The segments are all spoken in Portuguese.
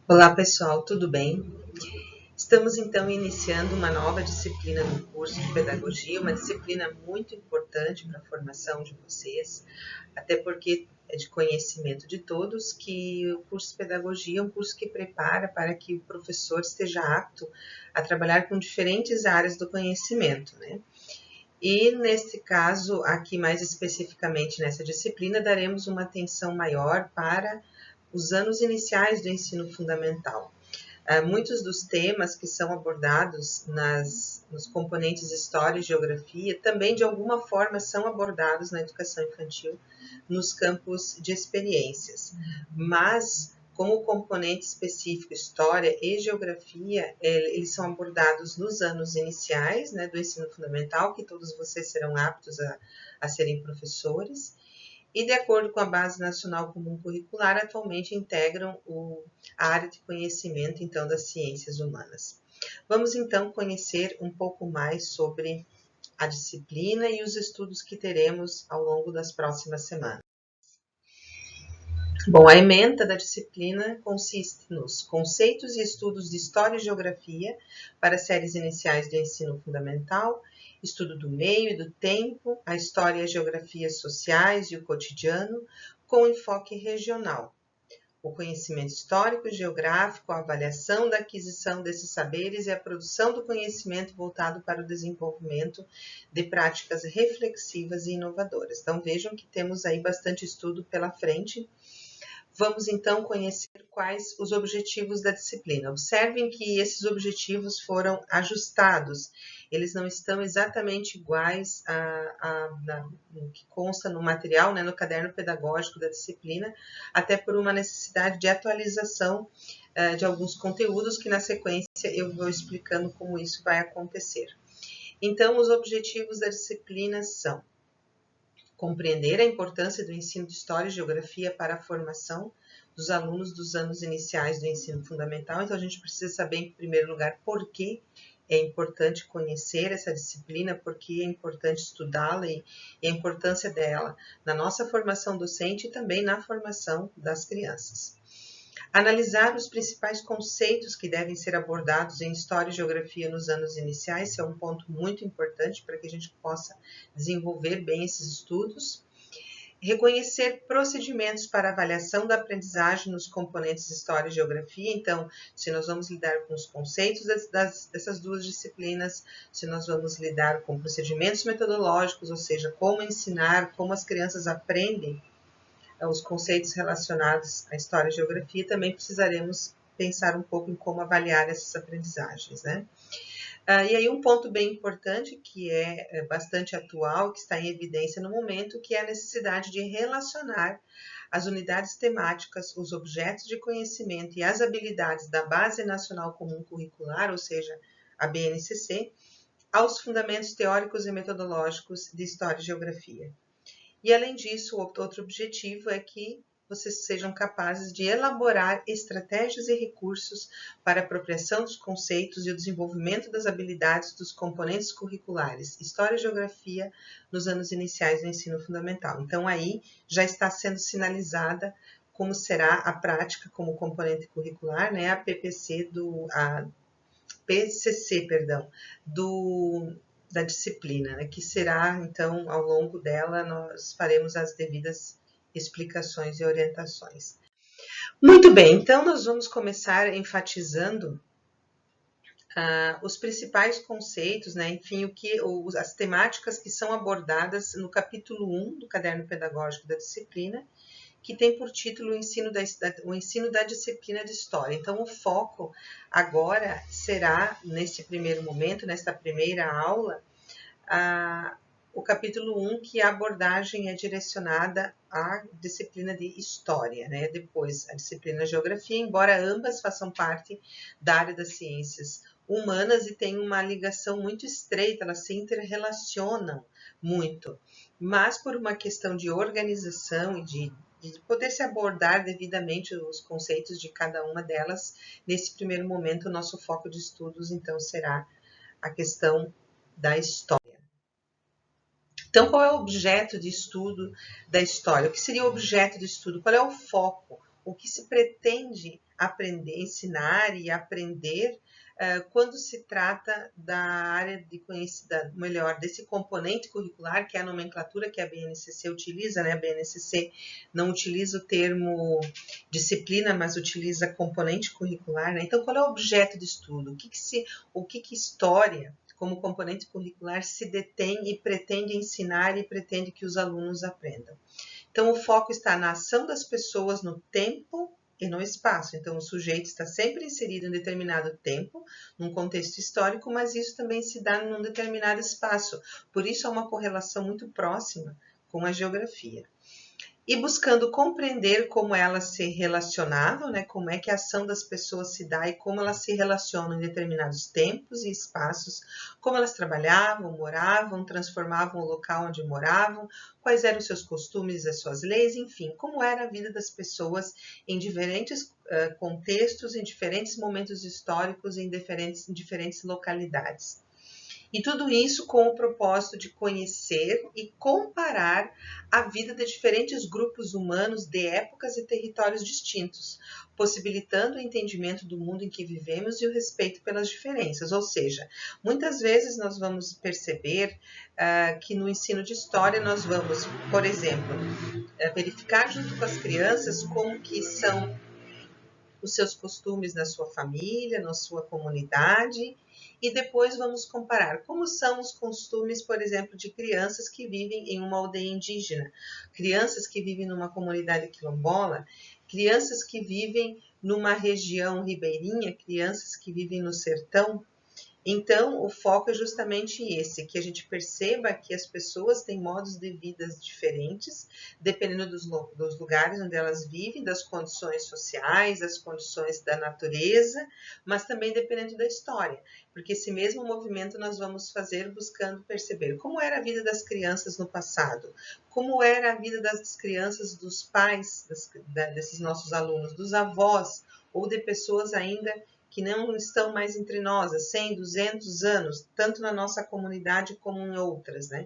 Olá pessoal, tudo bem? Estamos então iniciando uma nova disciplina no curso de Pedagogia, uma disciplina muito importante para a formação de vocês, até porque é de conhecimento de todos que o curso de Pedagogia é um curso que prepara para que o professor esteja apto a trabalhar com diferentes áreas do conhecimento, né? E nesse caso, aqui mais especificamente nessa disciplina, daremos uma atenção maior para os anos iniciais do ensino fundamental. Muitos dos temas que são abordados nos componentes História e Geografia também, de alguma forma, são abordados na educação infantil nos campos de experiências. Mas, como o componente específico História e Geografia, eles são abordados nos anos iniciais, né, do ensino fundamental, que todos vocês serão aptos a serem professores, e, de acordo com a Base Nacional Comum Curricular, atualmente integram a área de conhecimento, então, das ciências humanas. Vamos, então, conhecer um pouco mais sobre a disciplina e os estudos que teremos ao longo das próximas semanas. Bom, a ementa da disciplina consiste nos conceitos e estudos de História e Geografia para séries iniciais do ensino fundamental, estudo do meio e do tempo, a História e a Geografia sociais e o cotidiano, com enfoque regional. O conhecimento histórico e geográfico, a avaliação da aquisição desses saberes e a produção do conhecimento voltado para o desenvolvimento de práticas reflexivas e inovadoras. Então, vejam que temos aí bastante estudo pela frente. Vamos então conhecer quais os objetivos da disciplina. Observem que esses objetivos foram ajustados, eles não estão exatamente iguais no que consta no material, né, no caderno pedagógico da disciplina, até por uma necessidade de atualização de alguns conteúdos que na sequência eu vou explicando como isso vai acontecer. Então, os objetivos da disciplina são compreender a importância do ensino de História e Geografia para a formação dos alunos dos anos iniciais do ensino fundamental. Então, a gente precisa saber, em primeiro lugar, por que é importante conhecer essa disciplina, por que é importante estudá-la e a importância dela na nossa formação docente e também na formação das crianças. Analisar os principais conceitos que devem ser abordados em História e Geografia nos anos iniciais, esse é um ponto muito importante para que a gente possa desenvolver bem esses estudos. Reconhecer procedimentos para avaliação da aprendizagem nos componentes História e Geografia. Então, se nós vamos lidar com os conceitos dessas duas disciplinas, se nós vamos lidar com procedimentos metodológicos, ou seja, como ensinar, como as crianças aprendem os conceitos relacionados à História e Geografia, também precisaremos pensar um pouco em como avaliar essas aprendizagens, né? E aí um ponto bem importante, que é bastante atual, que está em evidência no momento, que é a necessidade de relacionar as unidades temáticas, os objetos de conhecimento e as habilidades da Base Nacional Comum Curricular, ou seja, a BNCC, aos fundamentos teóricos e metodológicos de História e Geografia. E, além disso, outro objetivo é que vocês sejam capazes de elaborar estratégias e recursos para a apropriação dos conceitos e o desenvolvimento das habilidades dos componentes curriculares, História e Geografia, nos anos iniciais do ensino fundamental. Então, aí já está sendo sinalizada como será a prática como componente curricular, né, a PCC, da disciplina, né, que será, então, ao longo dela, nós faremos as devidas explicações e orientações. Muito bem, então nós vamos começar enfatizando os principais conceitos, né, enfim, as temáticas que são abordadas no capítulo 1 do caderno pedagógico da disciplina, que tem por título o ensino da disciplina de História. Então, o foco agora será, nesse primeiro momento, nesta primeira aula, o capítulo 1, que a abordagem é direcionada à disciplina de História, né? Depois, a disciplina de Geografia, embora ambas façam parte da área das ciências humanas e têm uma ligação muito estreita, elas se interrelacionam muito, mas por uma questão de organização e de poder se abordar devidamente os conceitos de cada uma delas, nesse primeiro momento, o nosso foco de estudos, então, será a questão da história. Então, qual é o objeto de estudo da história? O que seria o objeto de estudo? Qual é o foco? o que se pretende aprender, ensinar e aprender quando se trata da área de conhecimento, melhor, desse componente curricular, que é a nomenclatura que a BNCC utiliza, né? A BNCC não utiliza o termo disciplina, mas utiliza componente curricular, né? Então, qual é o objeto de estudo? O que história, como componente curricular, se detém e pretende ensinar e pretende que os alunos aprendam? Então, o foco está na ação das pessoas no tempo e no espaço. Então, o sujeito está sempre inserido em determinado tempo, num contexto histórico, mas isso também se dá num determinado espaço. Por isso, há uma correlação muito próxima com a geografia. E buscando compreender como elas se relacionavam, né? Como é que a ação das pessoas se dá e como elas se relacionam em determinados tempos e espaços, como elas trabalhavam, moravam, transformavam o local onde moravam, quais eram os seus costumes, as suas leis, enfim, como era a vida das pessoas em diferentes contextos, em diferentes momentos históricos, em diferentes localidades. E tudo isso com o propósito de conhecer e comparar a vida de diferentes grupos humanos de épocas e territórios distintos, possibilitando o entendimento do mundo em que vivemos e o respeito pelas diferenças. Ou seja, muitas vezes nós vamos perceber que no ensino de história nós vamos, por exemplo, verificar junto com as crianças como que são os seus costumes na sua família, na sua comunidade, e depois vamos comparar como são os costumes, por exemplo, de crianças que vivem em uma aldeia indígena, crianças que vivem numa comunidade quilombola, crianças que vivem numa região ribeirinha, crianças que vivem no sertão. Então, o foco é justamente esse, que a gente perceba que as pessoas têm modos de vida diferentes, dependendo dos lugares onde elas vivem, das condições sociais, das condições da natureza, mas também dependendo da história, porque esse mesmo movimento nós vamos fazer buscando perceber como era a vida das crianças no passado, como era a vida das crianças dos pais, desses nossos alunos, dos avós, ou de pessoas ainda que não estão mais entre nós há 100, 200 anos, tanto na nossa comunidade como em outras, né?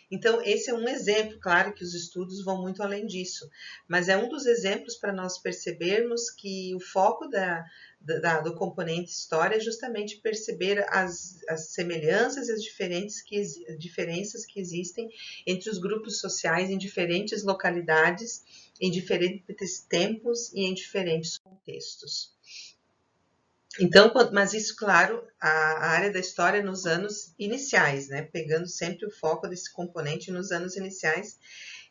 Então, esse é um exemplo, claro que os estudos vão muito além disso, mas é um dos exemplos para nós percebermos que o foco do componente história é justamente perceber as semelhanças e as diferenças que existem entre os grupos sociais em diferentes localidades, em diferentes tempos e em diferentes contextos. Então, mas isso, claro, a área da história nos anos iniciais, né? Pegando sempre o foco desse componente nos anos iniciais,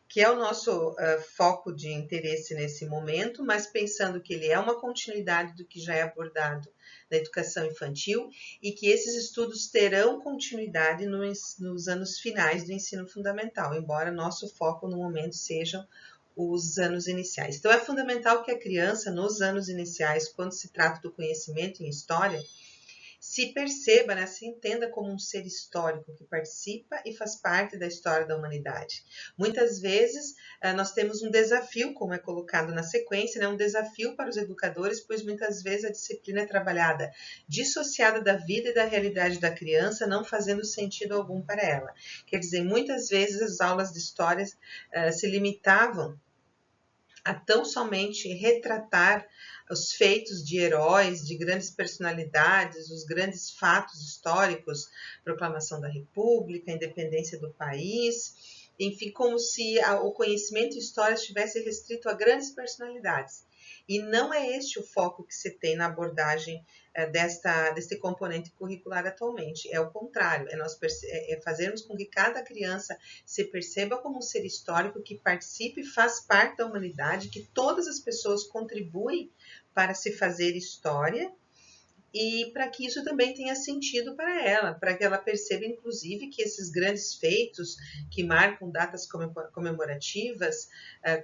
que é o nosso foco de interesse nesse momento, mas pensando que ele é uma continuidade do que já é abordado na educação infantil e que esses estudos terão continuidade nos anos finais do ensino fundamental, embora nosso foco no momento sejam os anos iniciais. Então, é fundamental que a criança, nos anos iniciais, quando se trata do conhecimento em história, se perceba, né, se entenda como um ser histórico que participa e faz parte da história da humanidade. Muitas vezes, nós temos um desafio, como é colocado na sequência, né, um desafio para os educadores, pois muitas vezes a disciplina é trabalhada dissociada da vida e da realidade da criança, não fazendo sentido algum para ela. Quer dizer, muitas vezes as aulas de história se limitavam a tão somente retratar os feitos de heróis, de grandes personalidades, os grandes fatos históricos, proclamação da República, independência do país, enfim, como se o conhecimento e história estivesse restrito a grandes personalidades. E não é este o foco que se tem na abordagem deste componente curricular atualmente. É o contrário, é nós fazermos com que cada criança se perceba como um ser histórico que participe e faz parte da humanidade, que todas as pessoas contribuem para se fazer história, e para que isso também tenha sentido para ela, para que ela perceba, inclusive, que esses grandes feitos que marcam datas comemorativas,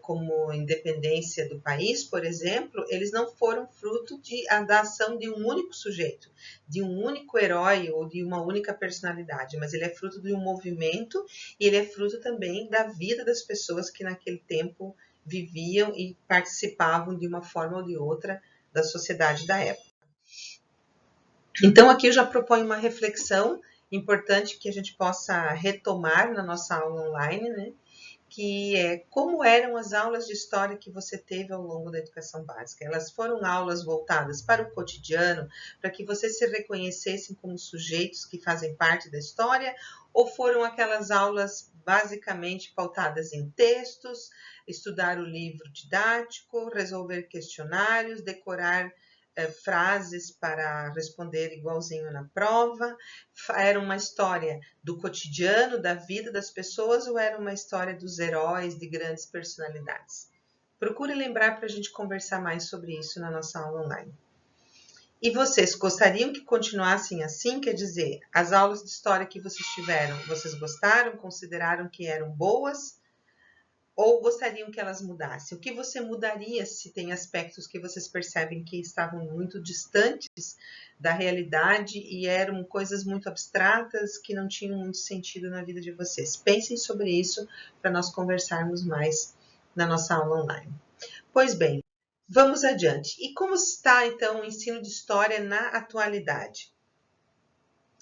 como a independência do país, por exemplo, eles não foram fruto da ação de um único sujeito, de um único herói ou de uma única personalidade, mas ele é fruto de um movimento e ele é fruto também da vida das pessoas que naquele tempo viviam e participavam de uma forma ou de outra da sociedade da época. Então, aqui eu já proponho uma reflexão importante que a gente possa retomar na nossa aula online, né? que é como eram as aulas de história que você teve ao longo da educação básica. Elas foram aulas voltadas para o cotidiano, para que vocês se reconhecessem como sujeitos que fazem parte da história, ou foram aquelas aulas basicamente pautadas em textos, estudar o livro didático, resolver questionários, decorar frases para responder igualzinho na prova? Era uma história do cotidiano, da vida das pessoas, ou era uma história dos heróis, de grandes personalidades? Procure lembrar para a gente conversar mais sobre isso na nossa aula online. E vocês gostariam que continuassem assim? Quer dizer, as aulas de história que vocês tiveram, vocês gostaram, consideraram que eram boas? Ou gostariam que elas mudassem? O que você mudaria se tem aspectos que vocês percebem que estavam muito distantes da realidade e eram coisas muito abstratas que não tinham muito sentido na vida de vocês? Pensem sobre isso para nós conversarmos mais na nossa aula online. Pois bem, vamos adiante. E como está então o ensino de história na atualidade?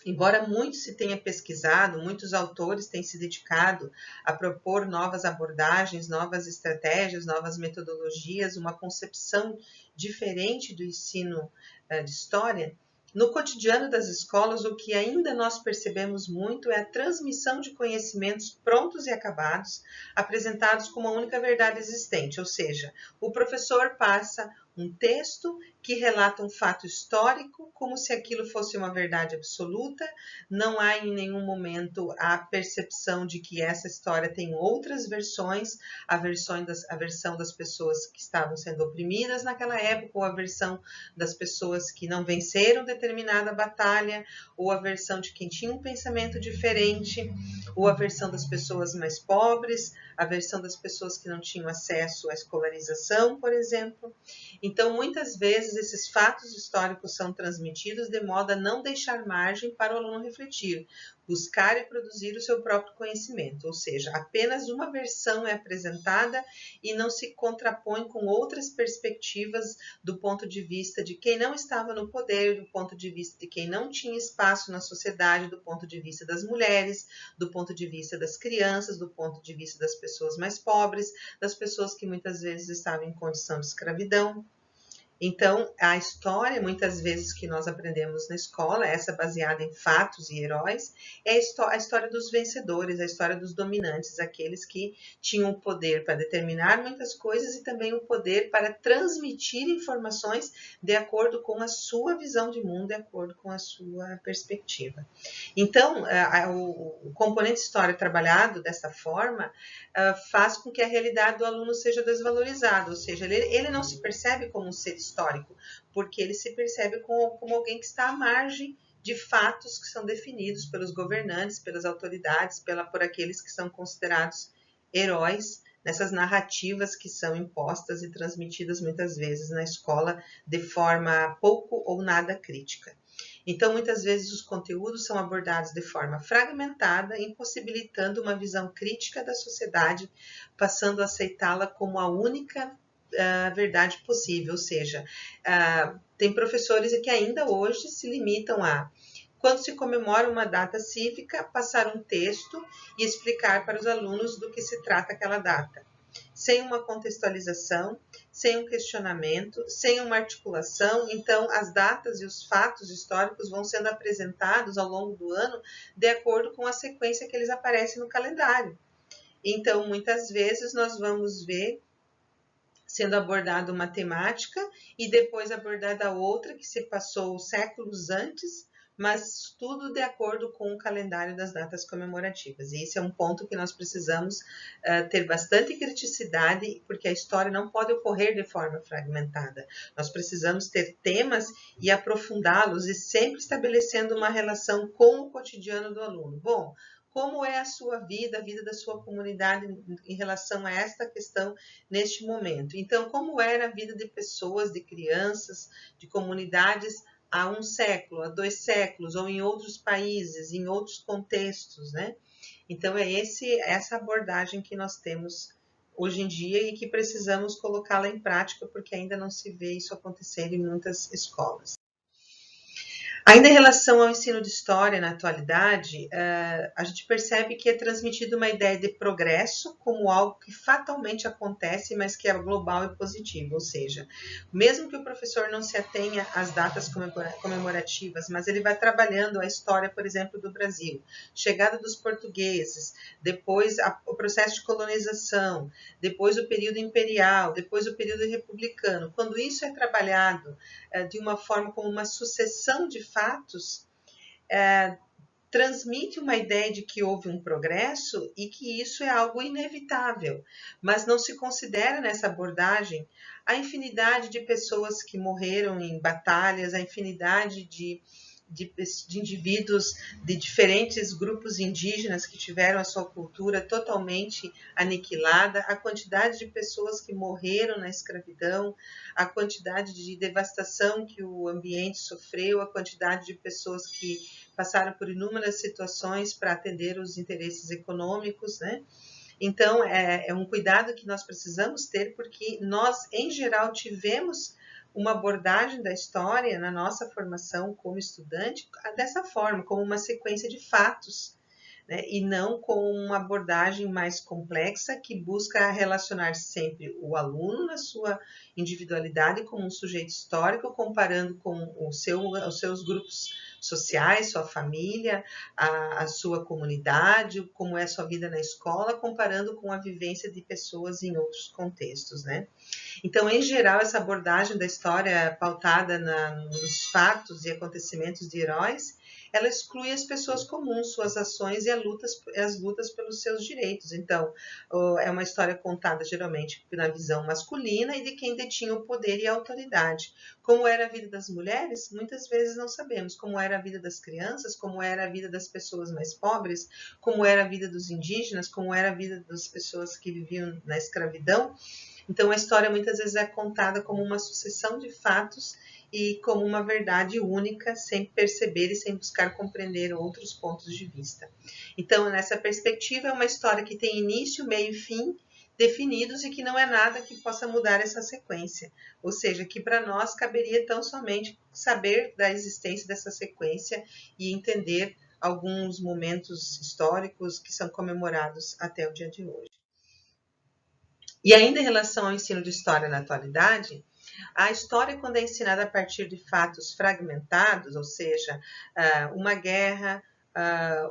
Embora muito se tenha pesquisado, muitos autores têm se dedicado a propor novas abordagens, novas estratégias, novas metodologias, uma concepção diferente do ensino de história, no cotidiano das escolas, o que ainda nós percebemos muito é a transmissão de conhecimentos prontos e acabados, apresentados como a única verdade existente, ou seja, o professor passa um texto que relata um fato histórico como se aquilo fosse uma verdade absoluta, não há em nenhum momento a percepção de que essa história tem outras versões, a versão das pessoas que estavam sendo oprimidas naquela época, ou a versão das pessoas que não venceram determinada batalha, ou a versão de quem tinha um pensamento diferente, ou a versão das pessoas mais pobres, a versão das pessoas que não tinham acesso à escolarização, por exemplo. Então, muitas vezes, esses fatos históricos são transmitidos de modo a não deixar margem para o aluno refletir, buscar e produzir o seu próprio conhecimento, ou seja, apenas uma versão é apresentada e não se contrapõe com outras perspectivas do ponto de vista de quem não estava no poder, do ponto de vista de quem não tinha espaço na sociedade, do ponto de vista das mulheres, do ponto de vista das crianças, do ponto de vista das pessoas mais pobres, das pessoas que muitas vezes estavam em condição de escravidão. Então, a história, muitas vezes, que nós aprendemos na escola, essa baseada em fatos e heróis, é a história dos vencedores, a história dos dominantes, aqueles que tinham o poder para determinar muitas coisas e também o poder para transmitir informações de acordo com a sua visão de mundo, de acordo com a sua perspectiva. Então, o componente história trabalhado dessa forma faz com que a realidade do aluno seja desvalorizada, ou seja, ele não se percebe como um ser histórico, porque ele se percebe como alguém que está à margem de fatos que são definidos pelos governantes, pelas autoridades, por aqueles que são considerados heróis nessas narrativas que são impostas e transmitidas muitas vezes na escola de forma pouco ou nada crítica. Então, muitas vezes os conteúdos são abordados de forma fragmentada, impossibilitando uma visão crítica da sociedade, passando a aceitá-la como a única verdade possível, ou seja, tem professores que ainda hoje se limitam a, quando se comemora uma data cívica, passar um texto e explicar para os alunos do que se trata aquela data, sem uma contextualização, sem um questionamento, sem uma articulação. Então, as datas e os fatos históricos vão sendo apresentados ao longo do ano de acordo com a sequência que eles aparecem no calendário. Então, muitas vezes nós vamos ver sendo abordada uma temática e depois abordada outra que se passou séculos antes, mas tudo de acordo com o calendário das datas comemorativas. E esse é um ponto que nós precisamos ter bastante criticidade, porque a história não pode ocorrer de forma fragmentada. Nós precisamos ter temas e aprofundá-los e sempre estabelecendo uma relação com o cotidiano do aluno. Bom, como é a sua vida, a vida da sua comunidade em relação a esta questão neste momento? Então, como era a vida de pessoas, de crianças, de comunidades há um século, há 2 séculos, ou em outros países, em outros contextos, né? Então, é essa abordagem que nós temos hoje em dia e que precisamos colocá-la em prática, porque ainda não se vê isso acontecer em muitas escolas. Ainda em relação ao ensino de história na atualidade, a gente percebe que é transmitida uma ideia de progresso como algo que fatalmente acontece, mas que é global e positivo, ou seja, mesmo que o professor não se atenha às datas comemorativas, mas ele vai trabalhando a história, por exemplo, do Brasil, chegada dos portugueses, depois o processo de colonização, depois o período imperial, depois o período republicano. Quando isso é trabalhado de uma forma como uma sucessão de fatos, transmite uma ideia de que houve um progresso e que isso é algo inevitável, mas não se considera nessa abordagem a infinidade de pessoas que morreram em batalhas, a infinidade de indivíduos de diferentes grupos indígenas que tiveram a sua cultura totalmente aniquilada, a quantidade de pessoas que morreram na escravidão, a quantidade de devastação que o ambiente sofreu, a quantidade de pessoas que passaram por inúmeras situações para atender os interesses econômicos, né? Então, é um cuidado que nós precisamos ter, porque nós, em geral, tivemos uma abordagem da história na nossa formação como estudante dessa forma, como uma sequência de fatos, né? E não com uma abordagem mais complexa que busca relacionar sempre o aluno na sua individualidade como um sujeito histórico, comparando com os seus grupos sociais, sua família, a sua comunidade, como é a sua vida na escola, comparando com a vivência de pessoas em outros contextos, né? Então, em geral, essa abordagem da história pautada nos fatos e acontecimentos de heróis, ela exclui as pessoas comuns, suas ações e as lutas pelos seus direitos. Então, é uma história contada geralmente na visão masculina e de quem detinha o poder e a autoridade. Como era a vida das mulheres? Muitas vezes não sabemos. Como era a vida das crianças? Como era a vida das pessoas mais pobres? Como era a vida dos indígenas? Como era a vida das pessoas que viviam na escravidão? Então, a história muitas vezes é contada como uma sucessão de fatos e como uma verdade única, sem perceber e sem buscar compreender outros pontos de vista. Então, nessa perspectiva, é uma história que tem início, meio e fim definidos e que não é nada que possa mudar essa sequência. Ou seja, que para nós caberia tão somente saber da existência dessa sequência e entender alguns momentos históricos que são comemorados até o dia de hoje. E ainda em relação ao ensino de história na atualidade, a história, quando é ensinada a partir de fatos fragmentados, ou seja, uma guerra,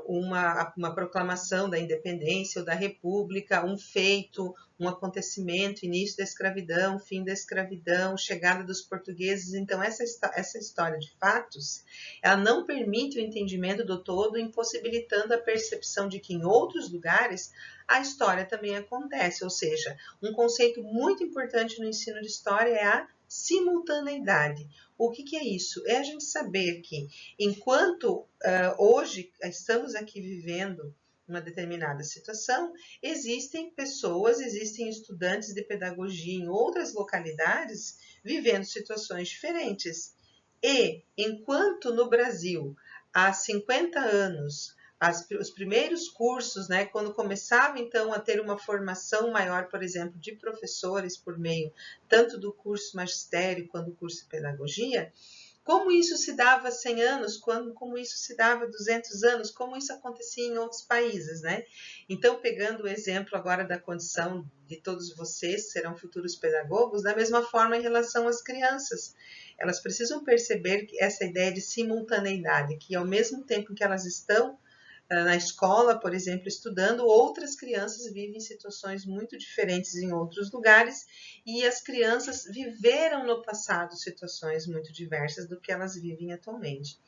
uma proclamação da independência ou da república, um feito, um acontecimento, início da escravidão, fim da escravidão, chegada dos portugueses. Então, essa história de fatos, ela não permite o entendimento do todo, impossibilitando a percepção de que em outros lugares a história também acontece, ou seja, um conceito muito importante no ensino de história é a simultaneidade. O que é isso? É a gente saber que, enquanto hoje estamos aqui vivendo uma determinada situação, existem pessoas, existem estudantes de pedagogia em outras localidades vivendo situações diferentes. E, enquanto no Brasil, há 50 anos, os primeiros cursos, né, quando começava então a ter uma formação maior, por exemplo, de professores por meio tanto do curso magistério quanto do curso de pedagogia, como isso se dava há 100 anos, como isso se dava há 200 anos, como isso acontecia em outros países, né? Então, pegando o exemplo agora da condição de todos vocês, que serão futuros pedagogos, da mesma forma em relação às crianças. Elas precisam perceber que essa ideia de simultaneidade, que ao mesmo tempo que elas estão na escola, por exemplo, estudando, outras crianças vivem situações muito diferentes em outros lugares e as crianças viveram no passado situações muito diversas do que elas vivem atualmente.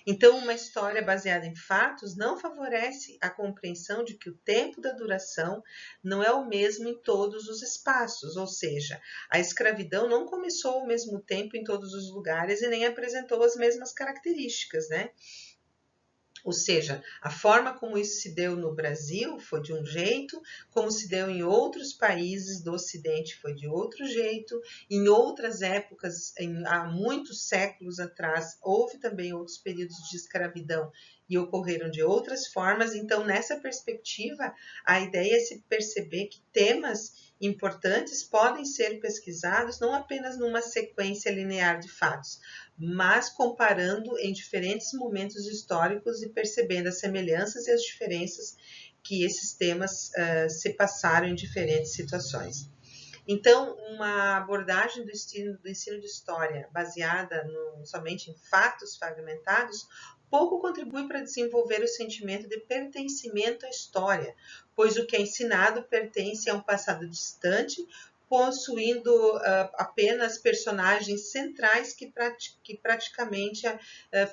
Então, uma história baseada em fatos não favorece a compreensão de que o tempo da duração não é o mesmo em todos os espaços, ou seja, a escravidão não começou ao mesmo tempo em todos os lugares e nem apresentou as mesmas características, né? Ou seja, a forma como isso se deu no Brasil foi de um jeito, como se deu em outros países do Ocidente foi de outro jeito, em outras épocas, há muitos séculos atrás, houve também outros períodos de escravidão e ocorreram de outras formas. Então, nessa perspectiva, a ideia é se perceber que temas importantes podem ser pesquisados não apenas numa sequência linear de fatos, mas comparando em diferentes momentos históricos e percebendo as semelhanças e as diferenças que esses temas se passaram em diferentes situações. Então, uma abordagem do ensino de história baseada somente em fatos fragmentados pouco contribui para desenvolver o sentimento de pertencimento à história, pois o que é ensinado pertence a um passado distante, possuindo apenas personagens centrais que praticamente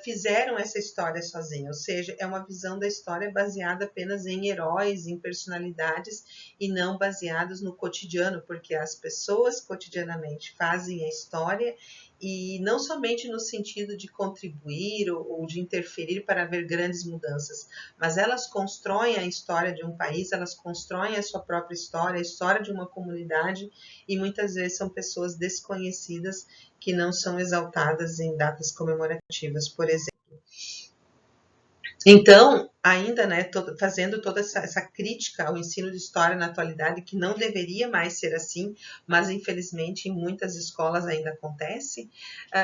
fizeram essa história sozinha, ou seja, é uma visão da história baseada apenas em heróis, em personalidades e não baseados no cotidiano, porque as pessoas cotidianamente fazem a história e não somente no sentido de contribuir ou de interferir para haver grandes mudanças, mas elas constroem a história de um país, elas constroem a sua própria história, a história de uma comunidade, e muitas vezes são pessoas desconhecidas que não são exaltadas em datas comemorativas, por exemplo. Então, ainda, né, fazendo toda essa crítica ao ensino de história na atualidade, que não deveria mais ser assim, mas infelizmente em muitas escolas ainda acontece,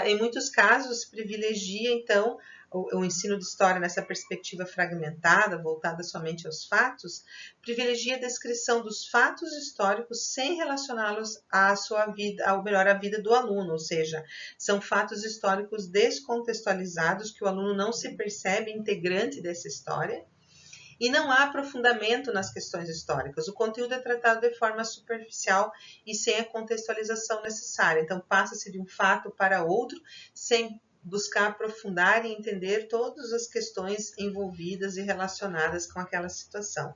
em muitos casos privilegia, então, o ensino de história nessa perspectiva fragmentada, voltada somente aos fatos, privilegia a descrição dos fatos históricos sem relacioná-los à sua vida, ou melhor, à vida do aluno, ou seja, são fatos históricos descontextualizados que o aluno não se percebe integrante dessa história e não há aprofundamento nas questões históricas. O conteúdo é tratado de forma superficial e sem a contextualização necessária. Então, passa-se de um fato para outro sem buscar aprofundar e entender todas as questões envolvidas e relacionadas com aquela situação.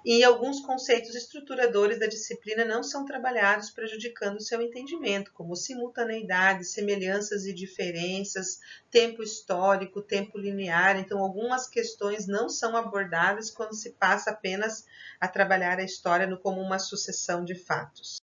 E alguns conceitos estruturadores da disciplina não são trabalhados, prejudicando o seu entendimento, como simultaneidade, semelhanças e diferenças, tempo histórico, tempo linear. Então, algumas questões não são abordadas quando se passa apenas a trabalhar a história como uma sucessão de fatos.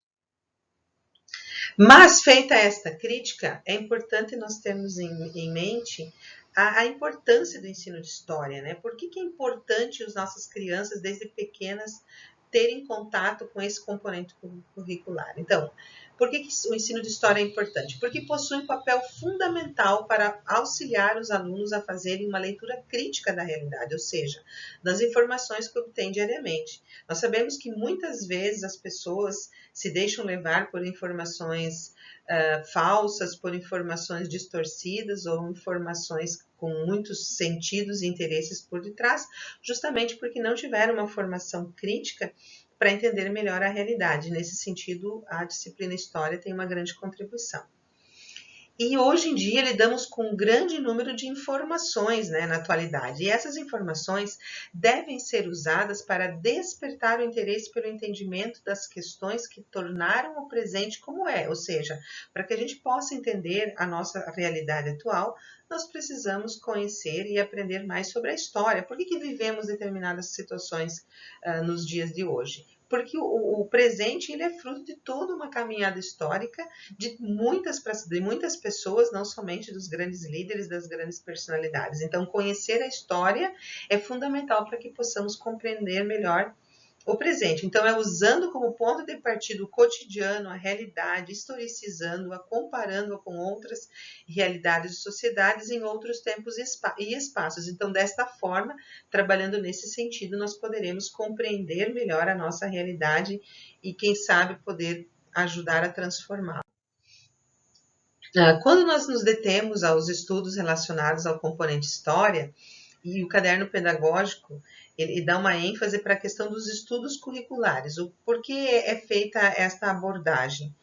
Mas, feita esta crítica, é importante nós termos em mente a importância do ensino de história, né? Por que é importante as nossas crianças, desde pequenas, terem contato com esse componente curricular? Então, por que o ensino de história é importante? Porque possui um papel fundamental para auxiliar os alunos a fazerem uma leitura crítica da realidade, ou seja, das informações que obtêm diariamente. Nós sabemos que muitas vezes as pessoas se deixam levar por informações falsas, por informações distorcidas ou informações com muitos sentidos e interesses por detrás, justamente porque não tiveram uma formação crítica para entender melhor a realidade. Nesse sentido, a disciplina História tem uma grande contribuição. E hoje em dia lidamos com um grande número de informações, né, na atualidade. E essas informações devem ser usadas para despertar o interesse pelo entendimento das questões que tornaram o presente como é. Ou seja, para que a gente possa entender a nossa realidade atual, nós precisamos conhecer e aprender mais sobre a história. Por que vivemos determinadas situações nos dias de hoje? Porque o presente ele é fruto de toda uma caminhada histórica de muitas pessoas, não somente dos grandes líderes, das grandes personalidades. Então, conhecer a história é fundamental para que possamos compreender melhor o presente. Então, é usando como ponto de partida o cotidiano, a realidade, historicizando-a, comparando-a com outras realidades e sociedades em outros tempos e espaços. Então, desta forma, trabalhando nesse sentido, nós poderemos compreender melhor a nossa realidade e, quem sabe, poder ajudar a transformá-la. Quando nós nos detemos aos estudos relacionados ao componente história, e o caderno pedagógico, ele dá uma ênfase para a questão dos estudos curriculares. Por que é feita esta abordagem?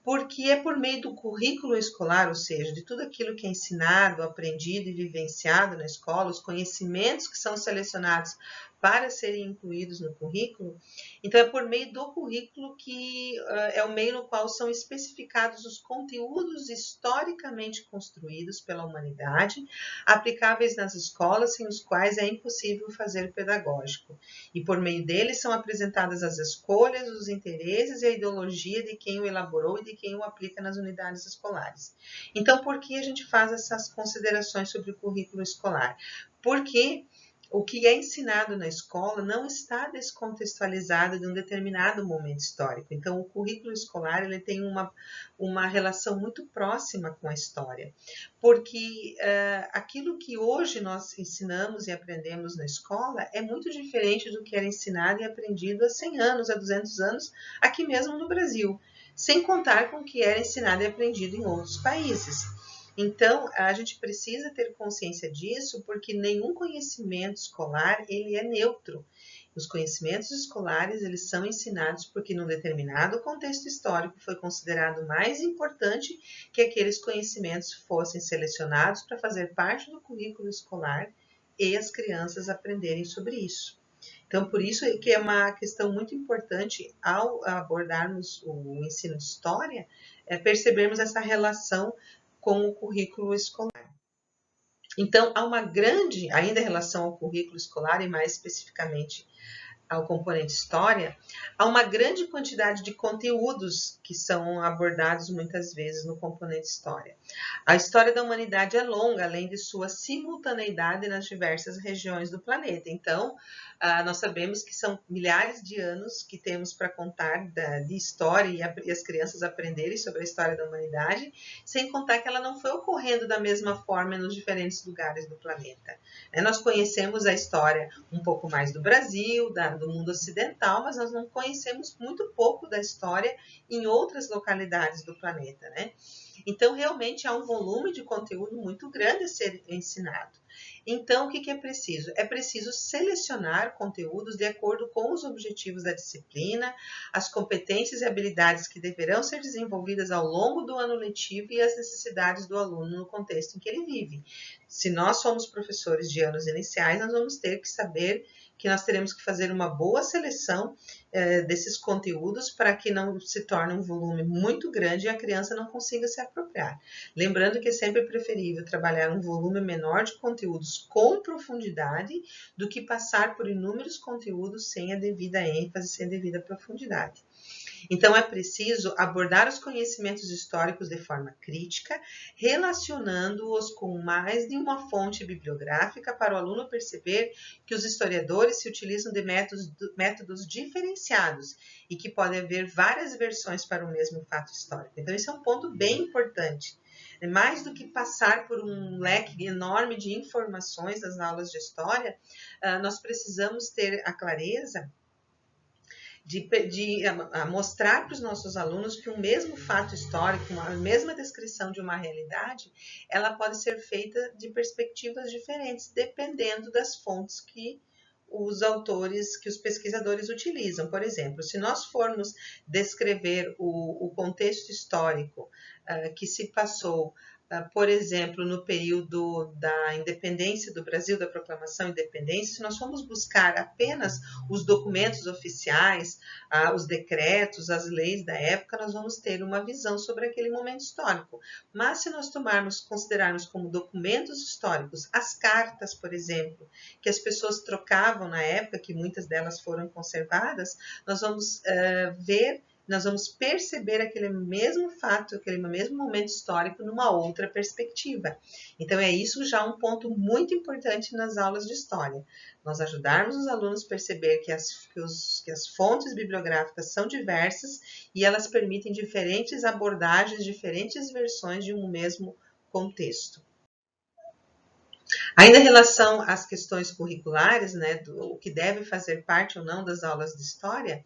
Porque é por meio do currículo escolar, ou seja, de tudo aquilo que é ensinado, aprendido e vivenciado na escola, os conhecimentos que são selecionados para serem incluídos no currículo. Então, é por meio do currículo que é o meio no qual são especificados os conteúdos historicamente construídos pela humanidade, aplicáveis nas escolas, sem os quais é impossível fazer pedagógico. E por meio deles são apresentadas as escolhas, os interesses e a ideologia de quem o elaborou e de quem o aplica nas unidades escolares. Então, por que a gente faz essas considerações sobre o currículo escolar? Porque o que é ensinado na escola não está descontextualizado de um determinado momento histórico. Então, o currículo escolar ele tem uma relação muito próxima com a história, porque aquilo que hoje nós ensinamos e aprendemos na escola é muito diferente do que era ensinado e aprendido há 100 anos, há 200 anos, aqui mesmo no Brasil, sem contar com o que era ensinado e aprendido em outros países. Então, a gente precisa ter consciência disso, porque nenhum conhecimento escolar ele é neutro. Os conhecimentos escolares eles são ensinados porque, num determinado contexto histórico, foi considerado mais importante que aqueles conhecimentos fossem selecionados para fazer parte do currículo escolar e as crianças aprenderem sobre isso. Então, por isso que é uma questão muito importante ao abordarmos o ensino de história, percebermos essa relação com o currículo escolar. Então, há uma grande, ainda em relação ao currículo escolar e mais especificamente ao componente história, há uma grande quantidade de conteúdos que são abordados muitas vezes no componente história. A história da humanidade é longa, além de sua simultaneidade nas diversas regiões do planeta. Então, nós sabemos que são milhares de anos que temos para contar de história e as crianças aprenderem sobre a história da humanidade, sem contar que ela não foi ocorrendo da mesma forma nos diferentes lugares do planeta. Nós conhecemos a história um pouco mais do Brasil, do mundo ocidental, mas nós não conhecemos muito pouco da história em outras localidades do planeta, né? Então, realmente há um volume de conteúdo muito grande a ser ensinado. Então, o que é preciso? É preciso selecionar conteúdos de acordo com os objetivos da disciplina, as competências e habilidades que deverão ser desenvolvidas ao longo do ano letivo e as necessidades do aluno no contexto em que ele vive. Se nós somos professores de anos iniciais, nós vamos ter que saber que nós teremos que fazer uma boa seleção desses conteúdos para que não se torne um volume muito grande e a criança não consiga se apropriar. Lembrando que é sempre preferível trabalhar um volume menor de conteúdos com profundidade do que passar por inúmeros conteúdos sem a devida ênfase, sem a devida profundidade. Então, é preciso abordar os conhecimentos históricos de forma crítica, relacionando-os com mais de uma fonte bibliográfica para o aluno perceber que os historiadores se utilizam de métodos diferenciados e que pode haver várias versões para o mesmo fato histórico. Então, esse é um ponto bem importante. Mais do que passar por um leque enorme de informações das aulas de história, nós precisamos ter a clareza de mostrar para os nossos alunos que o mesmo fato histórico, a mesma descrição de uma realidade, ela pode ser feita de perspectivas diferentes, dependendo das fontes que os autores, que os pesquisadores utilizam. Por exemplo, se nós formos descrever o contexto histórico que se passou, por exemplo, no período da independência do Brasil, da proclamação de independência, se nós formos buscar apenas os documentos oficiais, os decretos, as leis da época, nós vamos ter uma visão sobre aquele momento histórico. Mas se nós considerarmos como documentos históricos as cartas, por exemplo, que as pessoas trocavam na época, que muitas delas foram conservadas, nós vamos nós vamos perceber aquele mesmo fato, aquele mesmo momento histórico numa outra perspectiva. Então, é isso já um ponto muito importante nas aulas de história. Nós ajudarmos os alunos a perceber que as fontes bibliográficas são diversas e elas permitem diferentes abordagens, diferentes versões de um mesmo contexto. Ainda em relação às questões curriculares, né, do que deve fazer parte ou não das aulas de história,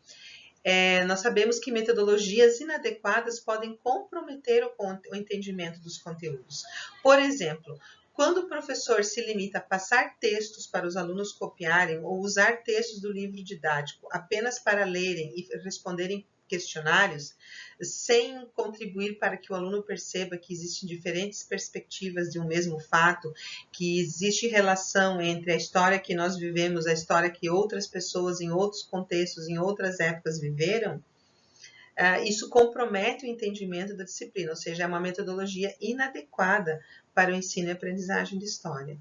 nós sabemos que metodologias inadequadas podem comprometer o entendimento dos conteúdos. Por exemplo, quando o professor se limita a passar textos para os alunos copiarem ou usar textos do livro didático apenas para lerem e responderem questionários sem contribuir para que o aluno perceba que existem diferentes perspectivas de um mesmo fato, que existe relação entre a história que nós vivemos, a história que outras pessoas em outros contextos, em outras épocas viveram, isso compromete o entendimento da disciplina, ou seja, é uma metodologia inadequada para o ensino e aprendizagem de história.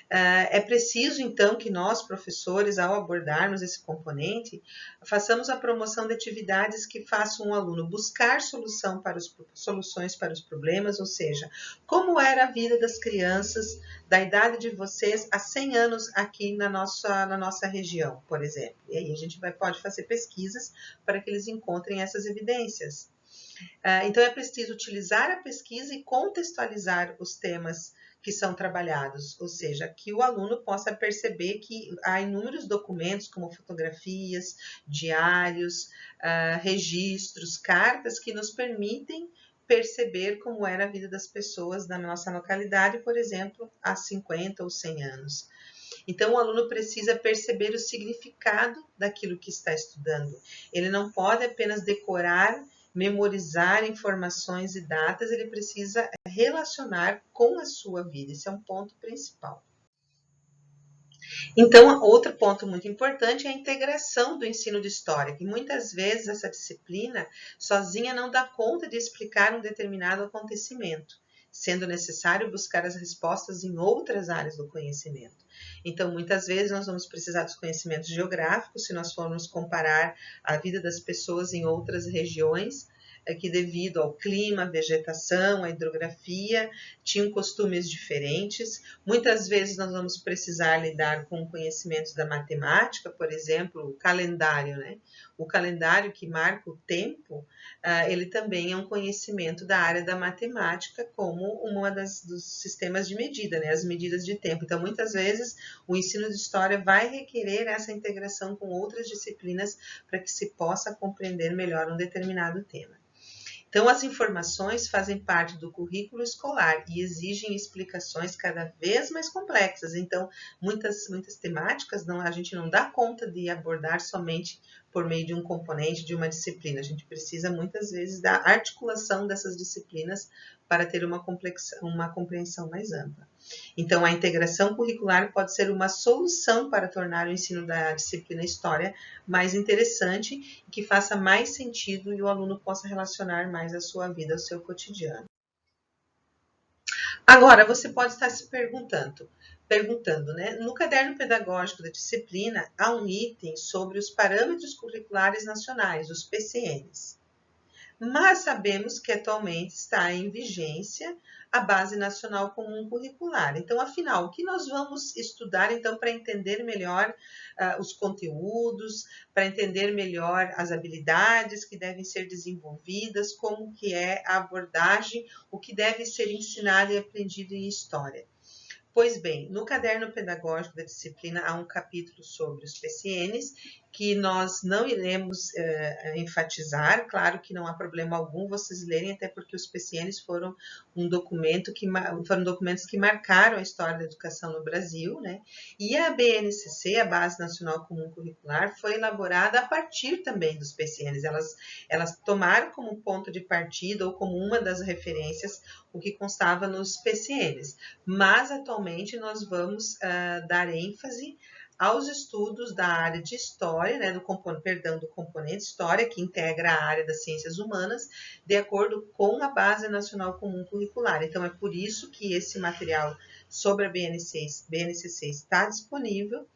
É preciso, então, que nós, professores, ao abordarmos esse componente, façamos a promoção de atividades que façam o aluno buscar soluções para os problemas, ou seja, como era a vida das crianças da idade de vocês há 100 anos aqui na nossa região, por exemplo. E aí a gente pode fazer pesquisas para que eles encontrem essas evidências. Então, é preciso utilizar a pesquisa e contextualizar os temas que são trabalhados, ou seja, que o aluno possa perceber que há inúmeros documentos, como fotografias, diários, registros, cartas, que nos permitem perceber como era a vida das pessoas da nossa localidade, por exemplo, há 50 ou 100 anos. Então, o aluno precisa perceber o significado daquilo que está estudando. Ele não pode apenas decorar, memorizar informações e datas, ele precisa relacionar com a sua vida. Esse é um ponto principal. Então, outro ponto muito importante é a integração do ensino de história, que muitas vezes essa disciplina sozinha não dá conta de explicar um determinado acontecimento, sendo necessário buscar as respostas em outras áreas do conhecimento. Então, muitas vezes nós vamos precisar dos conhecimentos geográficos, se nós formos comparar a vida das pessoas em outras regiões, que devido ao clima, vegetação, à hidrografia, tinham costumes diferentes. Muitas vezes nós vamos precisar lidar com conhecimentos da matemática, por exemplo, o calendário, né? O calendário que marca o tempo, ele também é um conhecimento da área da matemática, como uma dos sistemas de medida, né? As medidas de tempo. Então, muitas vezes, o ensino de história vai requerer essa integração com outras disciplinas para que se possa compreender melhor um determinado tema. Então, as informações fazem parte do currículo escolar e exigem explicações cada vez mais complexas. Então, muitas temáticas a gente não dá conta de abordar somente por meio de um componente de uma disciplina. A gente precisa, muitas vezes, da articulação dessas disciplinas para ter uma compreensão mais ampla. Então, a integração curricular pode ser uma solução para tornar o ensino da disciplina História mais interessante e que faça mais sentido e o aluno possa relacionar mais a sua vida, ao seu cotidiano. Agora, você pode estar se perguntando, né? No caderno pedagógico da disciplina, há um item sobre os parâmetros curriculares nacionais, os PCNs. Mas sabemos que atualmente está em vigência a Base Nacional Comum Curricular. Então, afinal, o que nós vamos estudar, então, para entender melhor os conteúdos, para entender melhor as habilidades que devem ser desenvolvidas, como que é a abordagem, o que deve ser ensinado e aprendido em história. Pois bem, no caderno pedagógico da disciplina há um capítulo sobre os PCNs, que nós não iremos enfatizar, claro que não há problema algum vocês lerem, até porque os PCNs foram foram documentos que marcaram a história da educação no Brasil, né? E a BNCC, a Base Nacional Comum Curricular, foi elaborada a partir também dos PCNs. Elas tomaram como ponto de partida ou como uma das referências o que constava nos PCNs, mas atualmente nós vamos dar ênfase aos estudos da área de história, né, do componente história, que integra a área das ciências humanas, de acordo com a Base Nacional Comum Curricular. Então, é por isso que esse material sobre a BNCC está disponível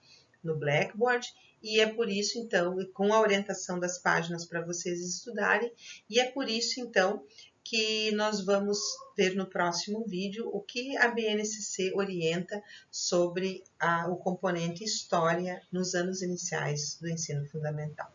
no Blackboard, e é por isso, então, com a orientação das páginas para vocês estudarem, e é por isso, então, que nós vamos ver no próximo vídeo o que a BNCC orienta sobre o componente história nos anos iniciais do ensino fundamental.